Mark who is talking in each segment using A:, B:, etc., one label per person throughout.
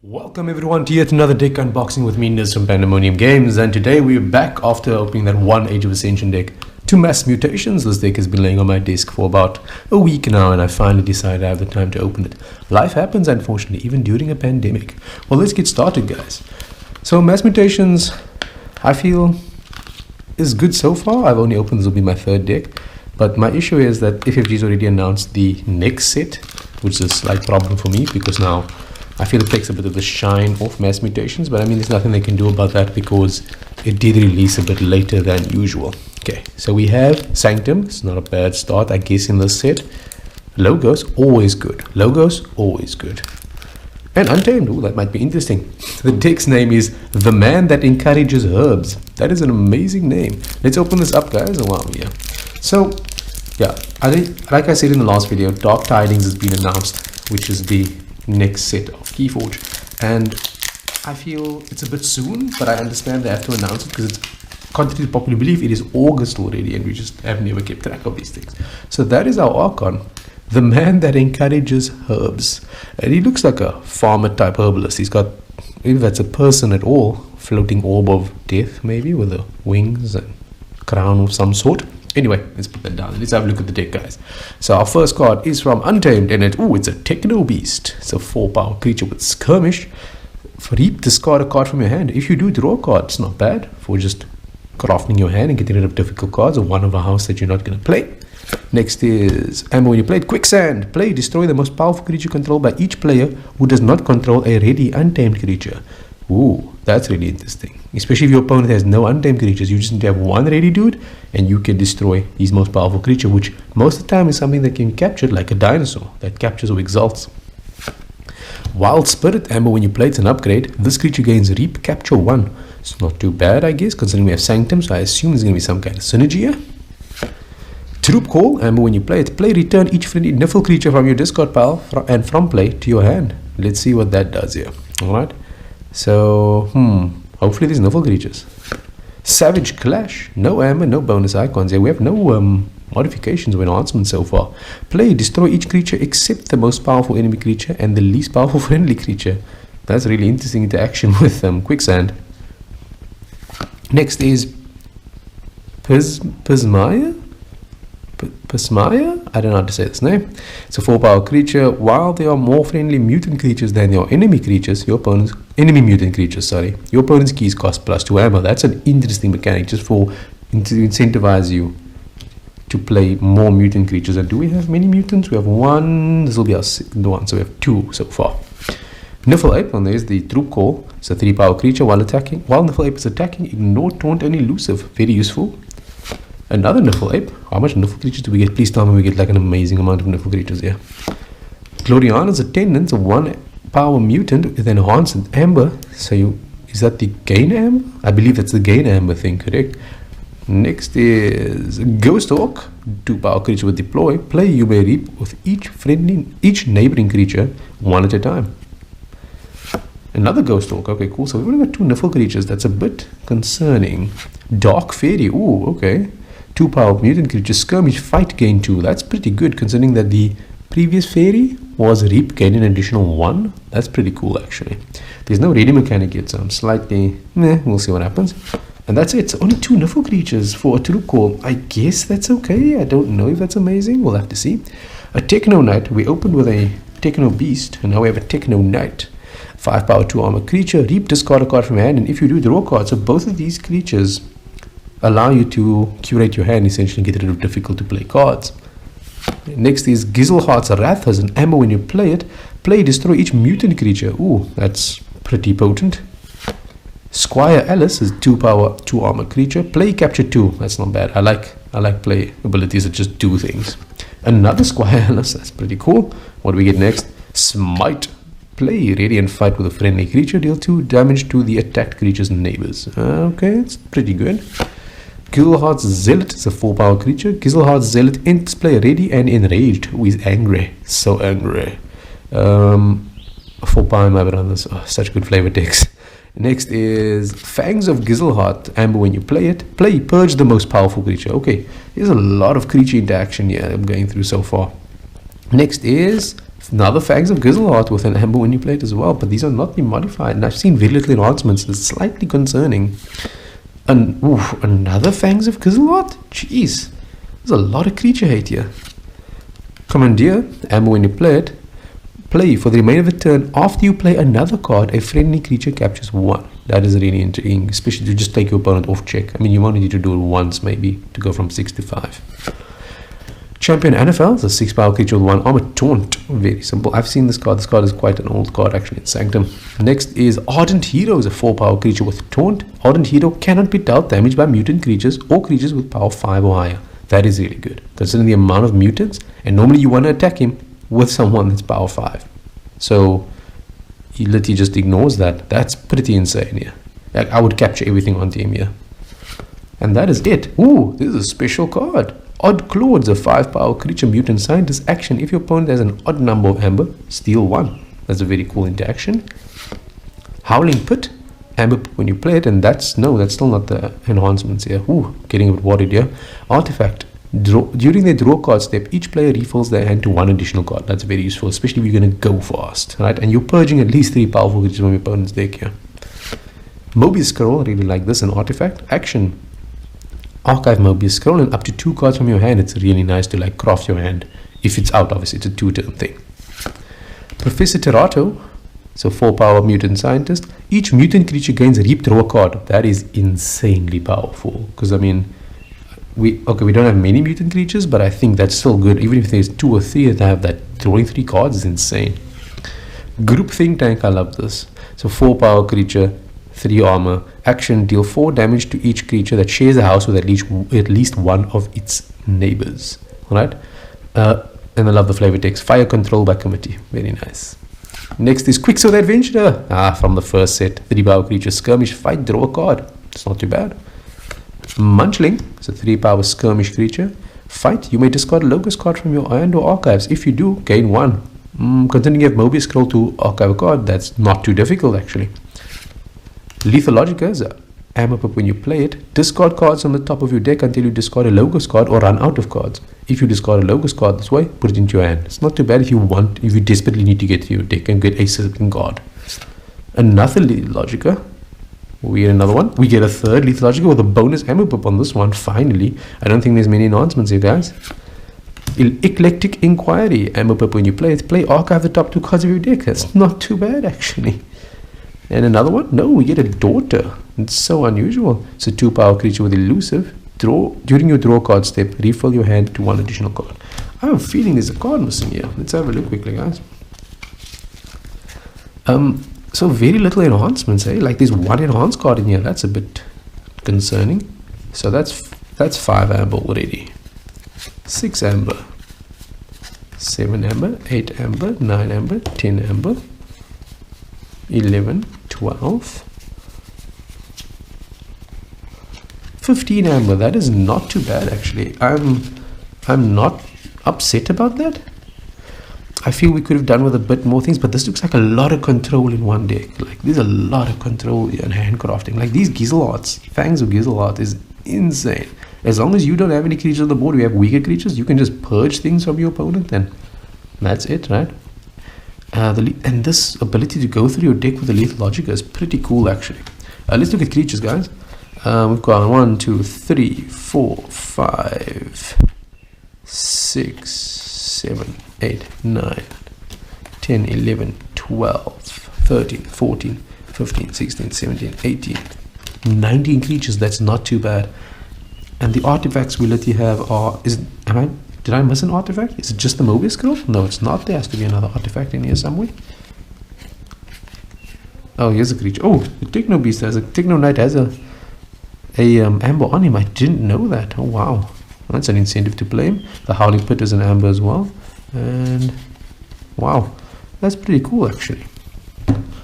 A: Welcome everyone to yet another deck unboxing with me, Niz from Pandemonium Games, and today we're back after opening that one Age of Ascension deck to Mass Mutations. This deck has been laying on my desk for about a week now and I finally decided I have the time to open it. Life happens, unfortunately, even during a pandemic. Well, let's get started, guys. So Mass Mutations, I feel, is good so far. I've only opened, this will be my third deck, but my issue is that FFG's already announced the next set, which is a slight problem for me because now I feel it takes a bit of the shine off Mass Mutations, but I mean, there's nothing they can do about that because it did release a bit later than usual. Okay, so we have Sanctum. It's not a bad start, I guess, in this set. Logos, always good. Logos, always good. And Untamed, ooh, that might be interesting. The deck's name is The Man That Encourages Herbs. That is an amazing name. Let's open this up, guys. Oh, wow, yeah. So, yeah, I think, like I said in the last video, Dark Tidings has been announced, which is the next set of Keyforge, and I feel it's a bit soon, but I understand they have to announce it because it's, contrary to popular belief, it is August already and we just have never kept track of these things. So that is our Archon, The Man That Encourages Herbs, and he looks like a farmer type herbalist. He's got, if that's a person at all, floating orb of death maybe with the wings and crown of some sort. Anyway, let's put that down. Let's have a look at the deck, guys. So our first card is from Untamed, and it's a Techno Beast. It's a 4-power creature with Skirmish. For Reap, discard a card from your hand. If you do draw a card, it's not bad for just crafting your hand and getting rid of difficult cards or one of a house that you're not going to play. Next is Amber. When you play it, Quicksand. Play, destroy the most powerful creature controlled by each player who does not control a ready untamed creature. Ooh, that's really interesting. Especially if your opponent has no untamed creatures, you just need to have one ready dude and you can destroy his most powerful creature, which most of the time is something that can be captured like a dinosaur that captures or exalts. Wild Spirit. Amber, when you play it's an upgrade. This creature gains Reap Capture 1. It's not too bad, I guess, considering we have Sanctum, so I assume there's going to be some kind of synergy here. Troop Call. Amber, when you play it, play return each friendly Niffle creature from your discard pile and from play to your hand. Let's see what that does here. Alright. So, hopefully there's Niffle creatures. Savage Clash. No Amber, no bonus icons here. We have no modifications or enhancements so far. Play, destroy each creature except the most powerful enemy creature and the least powerful friendly creature. That's really interesting interaction with Quicksand. Next is Pismaya? Pismaya? I don't know how to say this name. It's a 4-power creature. While they are more friendly mutant creatures than your enemy creatures, your opponent's your opponent's keys cost +2 ammo. That's an interesting mechanic just to incentivize you to play more mutant creatures. And do we have many mutants? We have one. This will be our second one, so we have 2 so far. Niffle Ape, and there's the Troop Call. It's a 3-power creature. While Niffle Ape is attacking, ignore, taunt, and elusive. Very useful. Another Niffle Ape. How much Niffle creatures do we get? Please tell me we get like an amazing amount of Niffle creatures here. Gloriana's Attendant, a 1-power mutant with enhanced Amber. So is that the gain Amber? I believe that's the gain Amber thing, correct? Next is Ghost Hawk, 2-power creature with Deploy. Play, you may reap with each neighboring creature one at a time. Another Ghost Hawk. Okay, cool. So we've only got 2 Niffle creatures. That's a bit concerning. Dark Fairy. Ooh, okay. 2-power mutant creature. Skirmish, fight, gain 2. That's pretty good considering that the previous fairy was Reap, gain an additional 1. That's pretty cool, actually. There's no ready mechanic yet, so I'm slightly we'll see what happens. And that's it. It's only 2 Niffle creatures for a Troop Call. I guess that's okay. I don't know if that's amazing. We'll have to see. A Techno Knight. We opened with a Techno Beast and now we have a Techno Knight. 5-power 2-armor creature. Reap, discard a card from your hand, and if you do, draw a card. So both of these creatures allow you to curate your hand, essentially get rid of difficult to play cards. Next is Gizelhart's Wrath. Has an ammo when you play it. Play, destroy each mutant creature. Ooh, that's pretty potent. Squire Alice is 2-power 2-armor creature. Play, capture 2. That's not bad. I like play abilities that just do things. Another Squire Alice. That's pretty cool. What do we get next? Smite. Play, radiant fight with a friendly creature. Deal 2 damage to the attacked creature's neighbors. Okay, it's pretty good. Gizelhart's Zealot is a 4-power creature. Gizelhart's Zealot enters play ready and enraged. Who is angry. So angry. 4-power, my brothers. Oh, such good flavor decks. Next is Fangs of Gizelhart. Amber, when you play it, play, purge the most powerful creature. Okay, there's a lot of creature interaction here I'm going through so far. Next is another Fangs of Gizzleheart with an amber when you play it as well, but these are not the modified, and I've seen very little enhancements. It's slightly concerning. And another Fangs of Gizzleheart? Jeez, there's a lot of creature hate here. Commandeer, amber when you play it. Play for the remainder of the turn. After you play another card, a friendly creature captures 1. That is really intriguing, especially to just take your opponent off check. I mean, you only need to do it once, maybe, to go from 6 to 5. Champion NFL is a 6-power creature with 1 armor. Taunt. Very simple. I've seen this card. This card is quite an old card, actually, in Sanctum. Next is Ardent Hero, is a 4-power creature with Taunt. Ardent Hero cannot be dealt damage by mutant creatures or creatures with power 5 or higher. That is really good, considering the amount of mutants. And normally you want to attack him with someone that's power 5. So he literally just ignores that. That's pretty insane here. Like, I would capture everything on team here. And that is it. Ooh, this is a special card. Odd Claw's a 5-power creature mutant scientist action. If your opponent has an odd number of amber, steal 1. That's a very cool interaction. Howling Pit, amber when you play it, and that's still not the enhancements here. Ooh, getting a bit worried here. Artifact. During their draw card step, each player refills their hand to 1 additional card. That's very useful, especially if you're going to go fast, right? And you're purging at least 3 powerful creatures from your opponent's deck here. Mobius Scroll, I really like this. An artifact. Action. Archive Mobius Scroll and up to 2 cards from your hand. It's really nice to like craft your hand. If it's out, obviously, it's a 2-turn thing. Professor Terato, so 4-power mutant scientist. Each mutant creature gains a reap, draw a card. That is insanely powerful. Because, I mean, we don't have many mutant creatures, but I think that's still good. Even if there's 2 or 3 that have that, drawing 3 cards is insane. Group Think Tank, I love this. So 4-power creature, 3 armor. Action, deal 4 damage to each creature that shares a house with at least one of its neighbors. Alright? And I love the flavor text. Fire control by committee. Very nice. Next is Quicksilver Adventurer. From the first set. 3-power creature, skirmish, fight, draw a card. It's not too bad. Munchling, it's a 3-power skirmish creature. Fight, you may discard a Locust card from your hand or archives. If you do, gain 1. Considering you have Mobius Scroll to archive a card, that's not too difficult actually. Lethal Logica is a ammo pip when you play it. Discard cards on the top of your deck until you discard a Locust card or run out of cards. If you discard a Locust card this way, put it into your hand. It's not too bad if you desperately need to get to your deck and get a certain card. Another Lethal Logica. We get another one. We get a third Lethal Logica with a bonus ammo pip on this one, finally. I don't think there's many announcements here, guys. Eclectic Inquiry, ammo pip when you play it. Play archive the top 2 cards of your deck. That's not too bad, actually. And another one. No, we get a Daughter. It's so unusual. It's a 2-power creature with elusive. During your draw card step, refill your hand to 1 additional card. I have a feeling there's a card missing here. Let's have a look quickly, guys. So very little enhancements, eh? Like there's 1 enhanced card in here. That's a bit concerning. So that's 5 amber already. 6 amber. 7 amber. 8 amber. 9 amber. 10 amber. 11. 12. 15 amber. That is not too bad actually. I'm not upset about that. I feel we could have done with a bit more things, but this looks like a lot of control in one deck. Like there's a lot of control and handcrafting. Like these Gizzlehearts, Fangs of Gizzleheart is insane. As long as you don't have any creatures on the board, we have weaker creatures, you can just purge things from your opponent and that's it, right? And this ability to go through your deck with the Lethal Logica is pretty cool actually. Let's look at creatures, guys. We've got 1, 2, 3, 4, 5, 6, 7, 8, 9, 10, 11, 12, 13, 14, 15, 16, 17, 18, 19 creatures. That's not too bad. And the artifacts we literally have are, did I miss an artifact? Is it just the Mobius Scroll? No, it's not. There has to be another artifact in here somewhere. Oh, here's a creature. Oh, the Techno Beast has a Techno Knight has a amber on him. I didn't know that. Oh wow, that's an incentive to play him. The Howling Pit is an amber as well, and wow, that's pretty cool actually.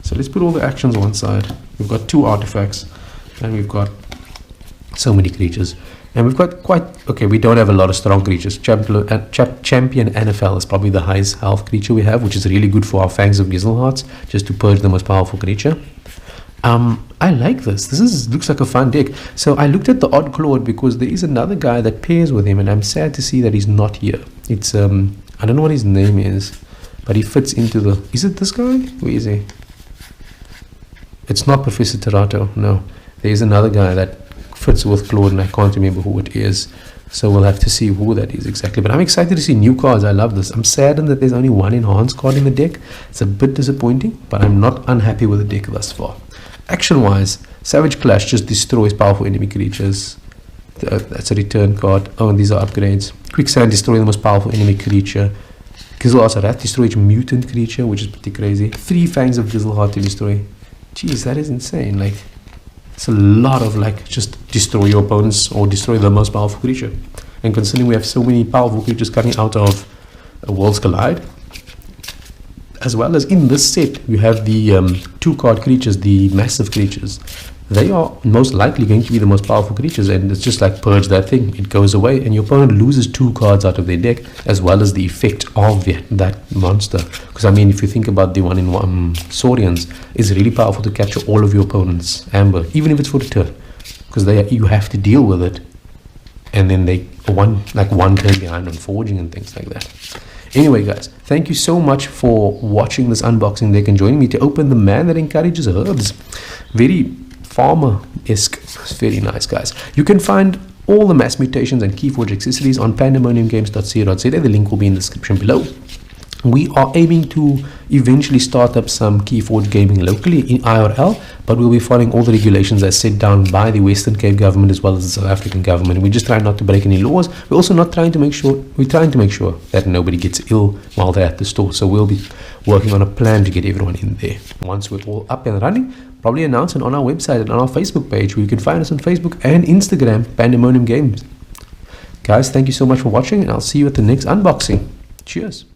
A: So let's put all the actions on one side. We've got 2 artifacts, and we've got so many creatures, and we've got we don't have a lot of strong creatures. Champion NFL is probably the highest health creature we have, which is really good for our Fangs of Gizzlehearts, just to purge the most powerful creature. I like this. Looks like a fun deck. So I looked at the Odd Clawed because there is another guy that pairs with him, and I'm sad to see that he's not here. It's I don't know what his name is, but he fits into the... Is it this guy? Where is he? It's not Professor Terato, no. There's another guy that fits with Claude, and I can't remember who it is. So we'll have to see who that is exactly. But I'm excited to see new cards. I love this. I'm saddened that there's only one enhanced card in the deck. It's a bit disappointing, but I'm not unhappy with the deck thus far. Action-wise, Savage Clash just destroys powerful enemy creatures. That's a return card. Oh, and these are upgrades. Quicksand, destroy the most powerful enemy creature. Gizzleheart, destroy each mutant creature, which is pretty crazy. 3 Fangs of Gizzleheart to destroy. Jeez, that is insane. Like, it's a lot of, like, just destroy your opponents or destroy the most powerful creature. And considering we have so many powerful creatures coming out of Worlds Collide, as well as in this set, you have the 2-card creatures, the massive creatures. They are most likely going to be the most powerful creatures, and it's just like purge that thing. It goes away, and your opponent loses 2 cards out of their deck, as well as the effect of that monster. Because, I mean, if you think about the 1-in-1 Saurians, it's really powerful to capture all of your opponent's amber, even if it's for a turn. Because you have to deal with it, and then they one turn behind on forging and things like that. Anyway, guys, thank you so much for watching this unboxing deck and joining me to open the Man That Encourages Herbs. Very farmer-esque. It's very nice, guys. You can find all the mass mutations and Keyforge accessories on pandemoniumgames.co.za. The link will be in the description below. We are aiming to eventually start up some Keyforge gaming locally in IRL, but we'll be following all the regulations as set down by the Western Cape government as well as the South African government. We're just trying not to break any laws. We're also not trying to make sure that nobody gets ill while they're at the store. So we'll be working on a plan to get everyone in there. Once we're all up and running, probably announce it on our website and on our Facebook page, where you can find us on Facebook and Instagram, Pandemonium Games. Guys, thank you so much for watching, and I'll see you at the next unboxing. Cheers.